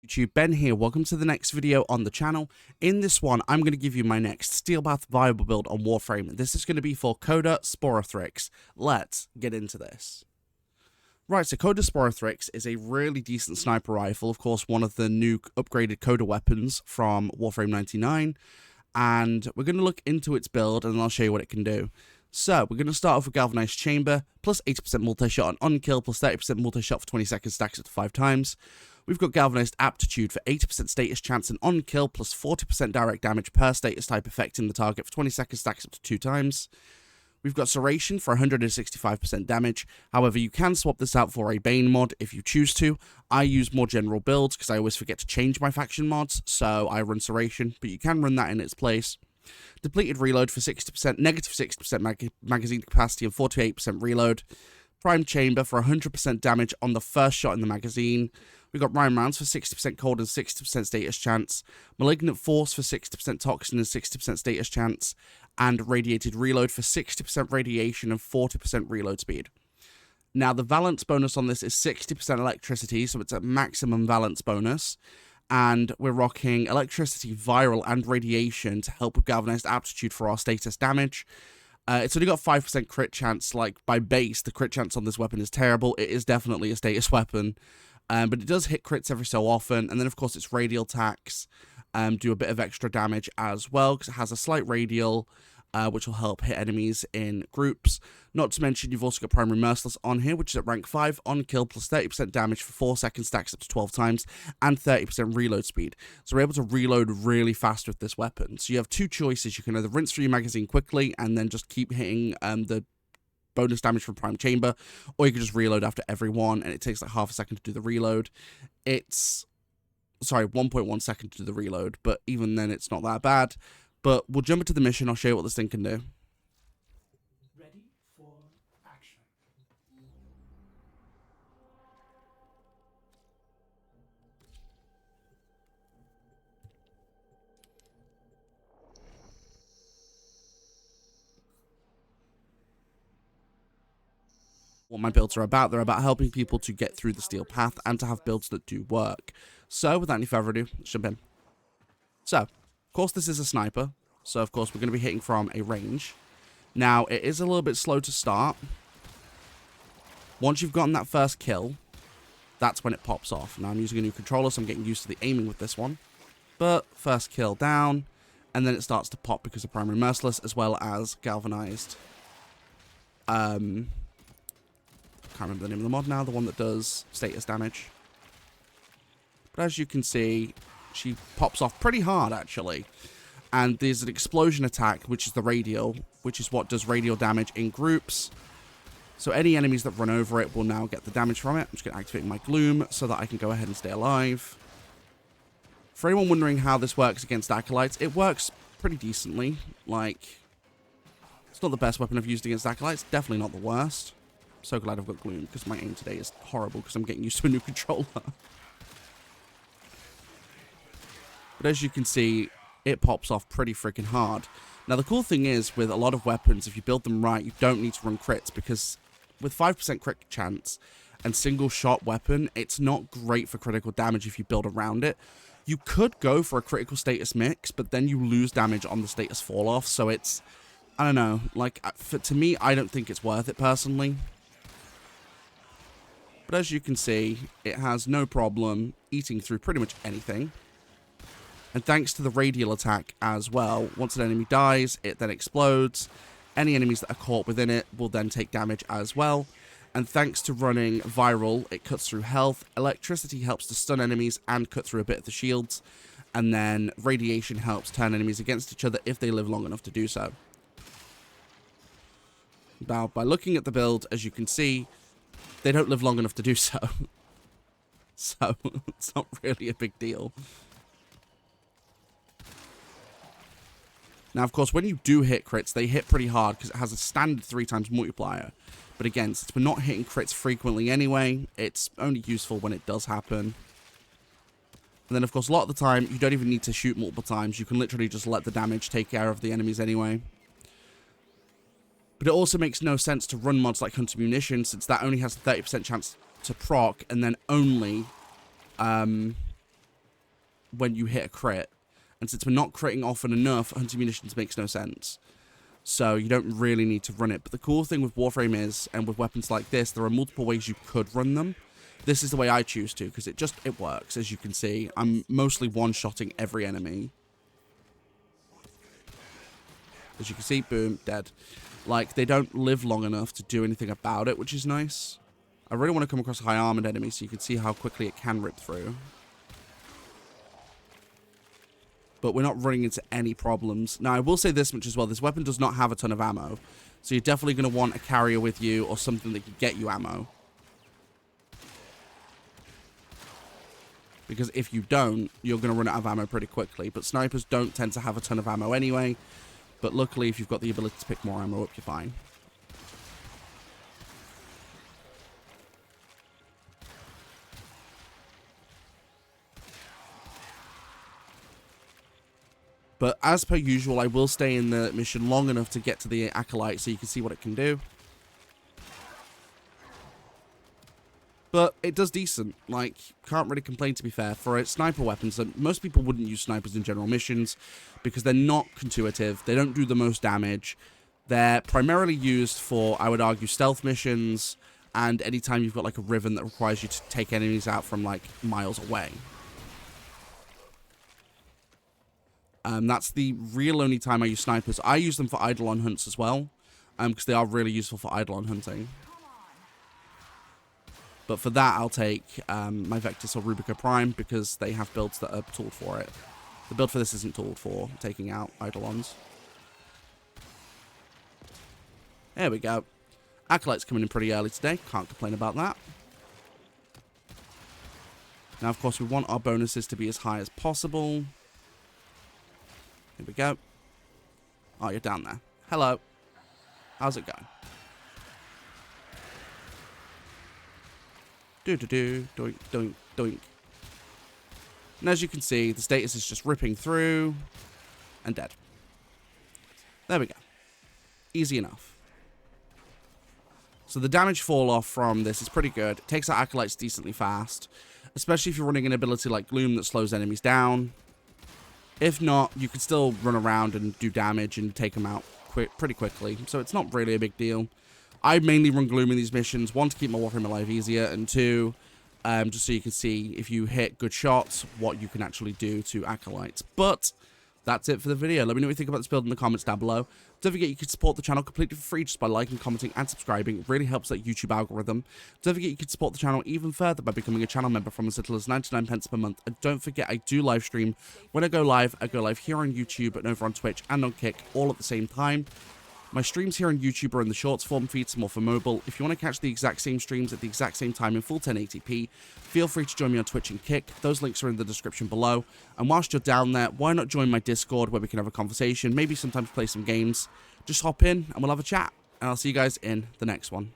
YouTube, Ben here. Welcome to the next video on the channel. In this one, I'm going to give you my next Steelpath viable build on Warframe. This is going to be for Coda Sporothrix. Let's get into this. Right, so Coda Sporothrix is a really decent sniper rifle. Of course, one of the new upgraded Coda weapons from Warframe 99. And we're going to look into its build and I'll show you what it can do. So, we're going to start off with Galvanized Chamber, plus 80% multi-shot on kill, plus 30% multi-shot for 20 seconds, stacks up to 5 times. We've got Galvanized Aptitude for 80% status chance and on kill, plus 40% direct damage per status type affecting the target for 20 seconds, stacks up to 2 times. We've got Serration for 165% damage. However, you can swap this out for a Bane mod if you choose to. I use more general builds because I always forget to change my faction mods, so I run Serration, but you can run that in its place. Depleted Reload for 60%, negative 60% magazine capacity and 48% reload. Prime Chamber for 100% damage on the first shot in the magazine. We've got Rhyme Rounds for 60% cold and 60% status chance. Malignant Force for 60% toxin and 60% status chance. And Radiated Reload for 60% radiation and 40% reload speed. Now, the Valence bonus on this is 60% electricity, so it's a maximum Valence bonus. And we're rocking electricity, viral, and radiation to help with Galvanized Aptitude for our status damage. It's only got 5% crit chance. Like, by base, the crit chance on this weapon is terrible. It is definitely a status weapon. But it does hit crits every so often. And then, of course, its radial attacks do a bit of extra damage as well, because it has a slight radial, which will help hit enemies in groups. Not to mention, you've also got Primary Merciless on here, which is at rank 5, on kill, plus 30% damage for 4 seconds, stacks up to 12 times, and 30% reload speed. So we're able to reload really fast with this weapon. So you have two choices. You can either rinse through your magazine quickly, and then just keep hitting the bonus damage from Prime Chamber, or you can just reload after every one, and it takes like half a second to do the reload. It's, sorry, 1.1 second to do the reload, but even then it's not that bad. But we'll jump into the mission. I'll show you what this thing can do. Ready for action. What my builds are about. They're about helping people to get through the steel path and to have builds that do work. So, without any further ado, let's jump in. So, of course, this is a sniper. So, of course, we're going to be hitting from a range. Now, it is a little bit slow to start. Once you've gotten that first kill, that's when it pops off. Now, I'm using a new controller, so I'm getting used to the aiming with this one. But, first kill down, and then it starts to pop because of Primary Merciless, as well as Galvanized. I can't remember the name of the mod now, the one that does status damage. But as you can see, she pops off pretty hard, actually. And there's an explosion attack, which is the radial, which is what does radial damage in groups. So any enemies that run over it will now get the damage from it. I'm just going to activate my Gloom so that I can go ahead and stay alive. For anyone wondering how this works against Acolytes, it works pretty decently. Like, it's not the best weapon I've used against Acolytes, definitely not the worst. I'm so glad I've got Gloom, because my aim today is horrible, because I'm getting used to a new controller. But as you can see, it pops off pretty freaking hard. Now, the cool thing is, with a lot of weapons, if you build them right, you don't need to run crits, because with 5% crit chance and single shot weapon, it's not great for critical damage if you build around it. You could go for a critical status mix, but then you lose damage on the status fall off, so it's, I don't know, like, to me, I don't think it's worth it personally. But as you can see, it has no problem eating through pretty much anything. And thanks to the radial attack as well, once an enemy dies, it then explodes. Any enemies that are caught within it will then take damage as well. And thanks to running viral, it cuts through health. Electricity helps to stun enemies and cut through a bit of the shields. And then radiation helps turn enemies against each other if they live long enough to do so. Now, by looking at the build, as you can see, they don't live long enough to do so. So, it's not really a big deal. Now, of course, when you do hit crits, they hit pretty hard because it has a standard 3 times multiplier. But again, since we're not hitting crits frequently anyway, it's only useful when it does happen. And then, of course, a lot of the time, you don't even need to shoot multiple times. You can literally just let the damage take care of the enemies anyway. But it also makes no sense to run mods like Hunter Munition, since that only has a 30% chance to proc, and then only when you hit a crit. And since we're not critting often enough, hunting munitions makes no sense. So you don't really need to run it. But the cool thing with Warframe is, and with weapons like this, there are multiple ways you could run them. This is the way I choose to, because it works, as you can see. I'm mostly one-shotting every enemy. As you can see, boom, dead. Like, they don't live long enough to do anything about it, which is nice. I really want to come across a high-armored enemy so you can see how quickly it can rip through. But we're not running into any problems. Now, I will say this much as well. This weapon does not have a ton of ammo. So you're definitely going to want a carrier with you or something that can get you ammo. Because if you don't, you're going to run out of ammo pretty quickly. But snipers don't tend to have a ton of ammo anyway. But luckily, if you've got the ability to pick more ammo up, you're fine. But as per usual, I will stay in the mission long enough to get to the Acolyte so you can see what it can do. But it does decent. Like, can't really complain, to be fair. For a sniper weapon, so most people wouldn't use snipers in general missions because they're not intuitive. They don't do the most damage. They're primarily used for, I would argue, stealth missions and anytime you've got like a riven that requires you to take enemies out from like miles away. That's the real only time I use snipers. I use them for Eidolon hunts as well, because they are really useful for Eidolon hunting. But for that, I'll take my Vectis or Rubica Prime because they have builds that are tooled for it. The build for this isn't tooled for taking out Eidolons. There we go. Acolyte's coming in pretty early today. Can't complain about that. Now, of course, we want our bonuses to be as high as possible. Here we go. Oh, you're down there. Hello. How's it going? Do-do-do. Doink, doink, doink. And as you can see, the status is just ripping through and dead. There we go. Easy enough. So the damage fall off from this is pretty good. It takes out Acolytes decently fast, especially if you're running an ability like Gloom that slows enemies down. If not, you can still run around and do damage and take them out pretty quickly. So it's not really a big deal. I mainly run Gloom in these missions. One, to keep my Warframe alive easier. And two, just so you can see if you hit good shots, what you can actually do to Acolytes. But that's it for the video. Let me know what you think about this build in the comments down below. Don't forget you can support the channel completely for free just by liking, commenting, and subscribing. It really helps that YouTube algorithm. Don't forget you can support the channel even further by becoming a channel member from as little as 99p per month. And don't forget I do live stream. When I go live here on YouTube and over on Twitch and on Kick all at the same time. My streams here on YouTube are in the shorts form feed, some more for mobile. If you want to catch the exact same streams at the exact same time in full 1080p, feel free to join me on Twitch and Kick. Those links are in the description below. And whilst you're down there, why not join my Discord where we can have a conversation, maybe sometimes play some games. Just hop in and we'll have a chat. And I'll see you guys in the next one.